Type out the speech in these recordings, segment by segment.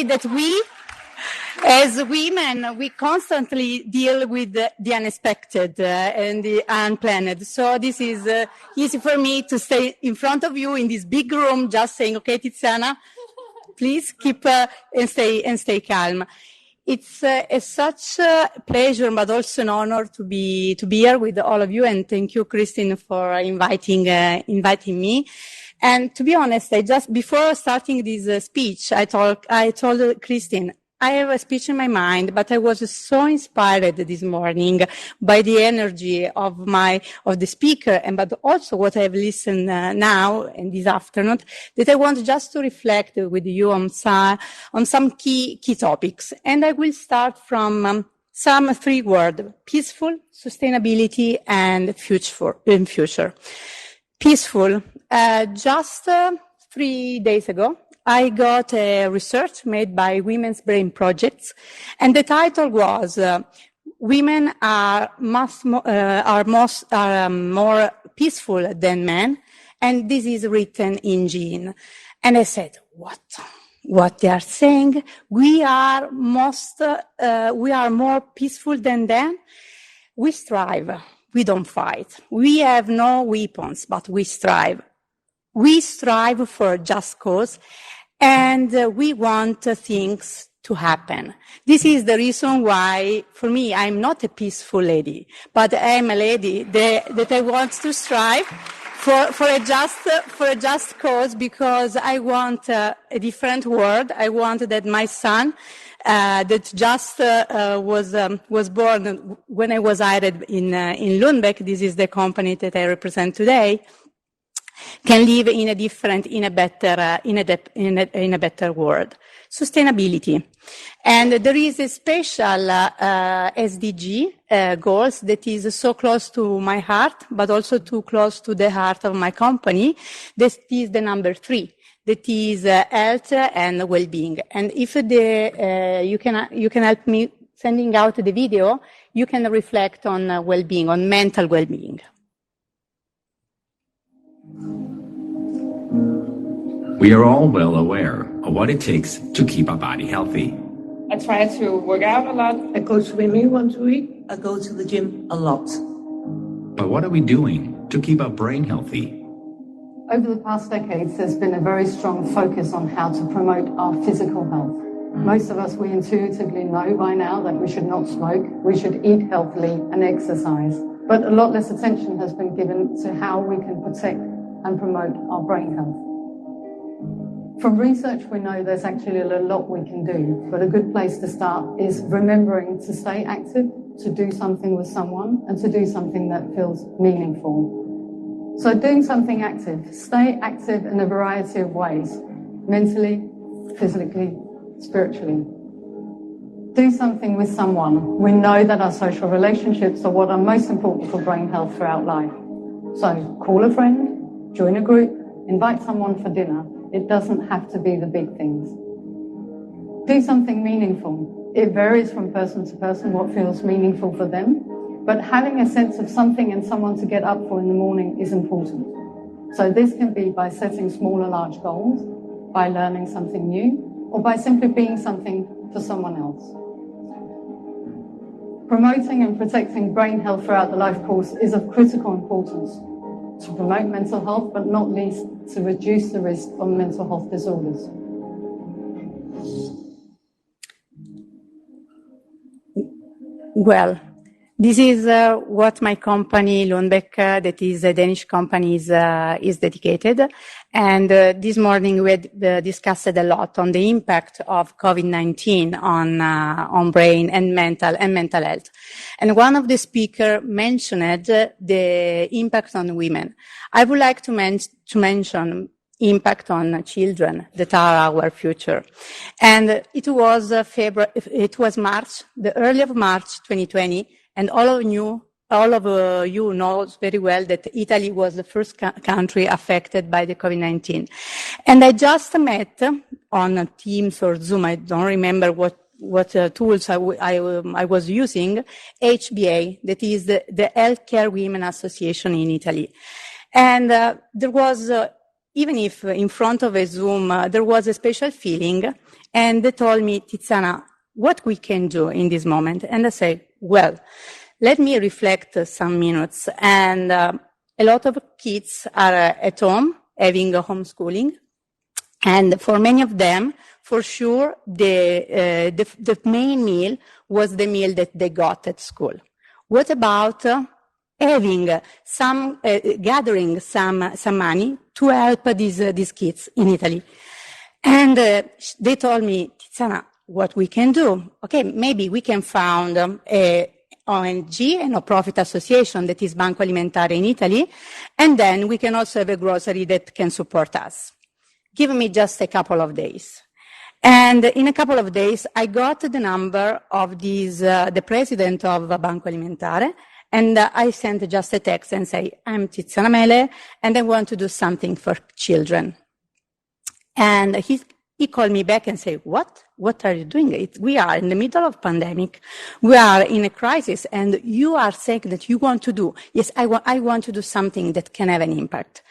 say that we, as women, we constantly deal with the unexpected and the unplanned. So this is easy for me to stay in front of you in this big room, just saying, okay, Tiziana, please keep and stay calm. It's such a pleasure, but also an honor to be here with all of you. And thank you, Kristin, for inviting me. And to be honest, before starting this speech, I told Kristin, I have a speech in my mind, but I was so inspired this morning by the energy of the speaker, but also what I have listened now and this afternoon, that I want just to reflect with you on some key topics. And I will start from some three words: peaceful, sustainability, and future. Peaceful. Just 3 days ago, I got a research made by Women's Brain Projects, and the title was "Women are more peaceful than men," and this is written in gene. And I said, "What they are saying? We are more peaceful than them. We strive. We don't fight. We have no weapons, but we strive. We strive for a just cause, and we want things to happen. This is the reason why, for me, I'm not a peaceful lady, but I'm a lady that I want to strive for a just cause, because I want a different world. I want that my son, that just was born when I was hired in Lundbeck. This is the company that I represent today, can live in a better world. Sustainability. And there is a special SDG goals that is so close to my heart, but also too close to the heart of my company. This is the number 3. That is health and well-being. And if you can help me sending out the video, you can reflect on well-being, on mental well-being. We are all well aware of what it takes to keep our body healthy. I try to work out a lot. I go swimming once a week. I go to the gym a lot. But what are we doing to keep our brain healthy? Over the past decades, there's been a very strong focus on how to promote our physical health. Most of us, we intuitively know by now that we should not smoke, we should eat healthily and exercise. But a lot less attention has been given to how we can protect and promote our brain health. From research, we know there's actually a lot we can do, but a good place to start is remembering to stay active, to do something with someone, and to do something that feels meaningful. So doing something active, stay active in a variety of ways, mentally, physically, spiritually. Do something with someone. We know that our social relationships are what are most important for brain health throughout life. So call a friend, join a group, invite someone for dinner. It doesn't have to be the big things. Do something meaningful. It varies from person to person what feels meaningful for them, but having a sense of something and someone to get up for in the morning is important. So this can be by setting small or large goals, by learning something new, or by simply being something for someone else. Promoting and protecting brain health throughout the life course is of critical importance to promote mental health, but not least to reduce the risk of mental health disorders. Well, this is what my company, Lundbeck, that is a Danish company, is dedicated. And this morning we had discussed a lot on the impact of COVID-19 on brain and mental health. And one of the speakers mentioned the impact on women. I would like to mention impact on children that are our future. And it was March, the early of March 2020, and all of you know very well that Italy was the first country affected by the COVID-19. And I just met on Teams or Zoom, I don't remember what tools I was using, HBA, that is the Healthcare Women Association in Italy. And there was even if in front of a Zoom there was a special feeling, and they told me, Tiziana, what we can do in this moment? And I say, well, let me reflect some minutes. And a lot of kids are at home having a homeschooling. And for many of them, for sure, the main meal was the meal that they got at school. What about having some, gathering some money to help these kids in Italy? And they told me, Tiziana, what we can do? Okay, maybe we can found a ONG, a no-profit association that is Banco Alimentare in Italy, and then we can also have a grocery that can support us. Give me just a couple of days. And in a couple of days, I got the number of the president of Banco Alimentare, and I sent just a text and say, I'm Tiziana Mele, and I want to do something for children. And he called me back and said, what? What are you doing? We are in the middle of pandemic. We are in a crisis, and you are saying that you want to do. Yes, I want to do something that can have an impact.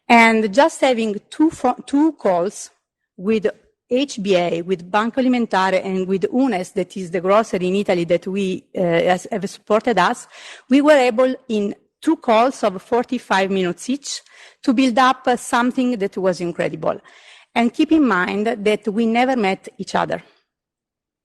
And just having two calls with HBA, with Banco Alimentare, and with UNES, that is the grocery in Italy that we have supported us, we were able in 2 calls of 45 minutes each to build up something that was incredible. And keep in mind that we never met each other.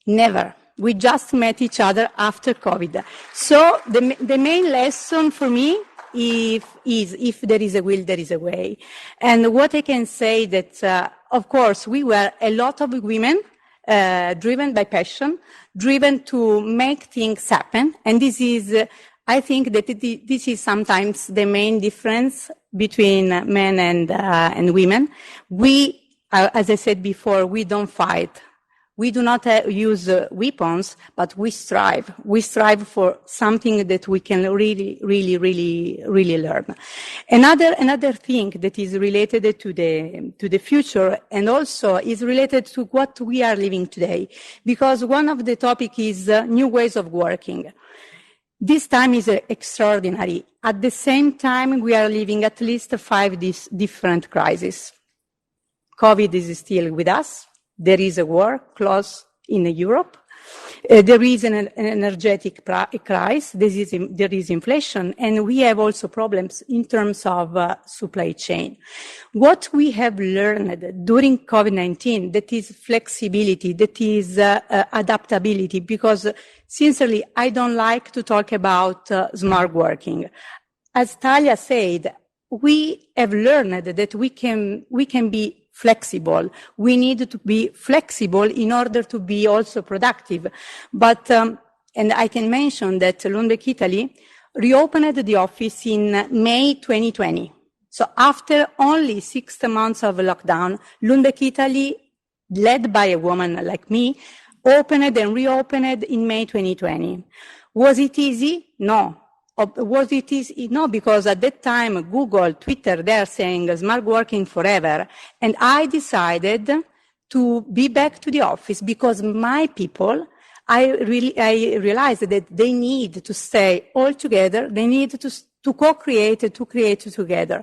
Never. We just met each other after COVID. So the main lesson for me is if there is a will, there is a way. And what I can say that, of course, we were a lot of women driven by passion, driven to make things happen. And this is, I think that this is sometimes the main difference between men and women. We, as I said before, we don't fight. We do not use weapons, but we strive. We strive for something that we can really learn. Another thing that is related to the future and also is related to what we are living today, because one of the topic is new ways of working. This time is extraordinary. At the same time, we are living at least 5 different crises. COVID is still with us. There is a war close in Europe. There is an energetic crisis. There is inflation, and we have also problems in terms of supply chain. What we have learned during COVID-19, that is flexibility, that is adaptability, because sincerely, I don't like to talk about smart working. As Italia said, we have learned that we can be flexible. We need to be flexible in order to be also productive. But, and I can mention that Lundbeck Italy reopened the office in May 2020. So after only 6 months of lockdown, Lundbeck Italy, led by a woman like me, opened and reopened in May 2020. Was it easy? No. Was it easy? No, because at that time, Google, Twitter, they're saying smart working forever. And I decided to be back to the office because my people, I realized that they need to stay all together. They need to co-create, to create together.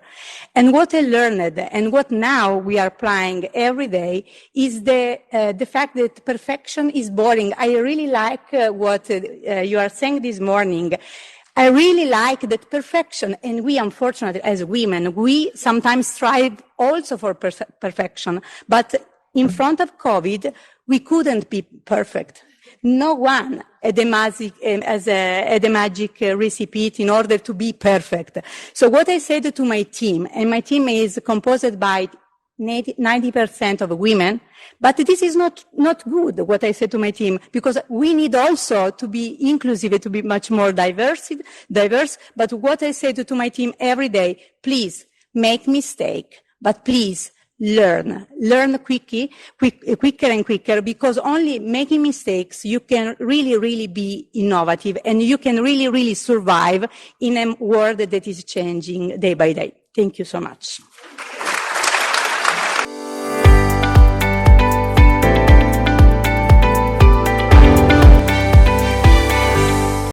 And what I learned and what now we are applying every day is the fact that perfection is boring. I really like what you are saying this morning. I really like that perfection, and we, unfortunately, as women, we sometimes strive also for perfection, but in front of COVID, we couldn't be perfect. No one had the magic recipe in order to be perfect. So what I said to my team, and my team is composed by 90% of women, but this is not good, what I said to my team, because we need also to be inclusive, to be much more diverse. But what I said to my team every day, please make mistake, but please learn quicker and quicker, because only making mistakes, you can really be innovative, and you can really survive in a world that is changing day by day. Thank you so much.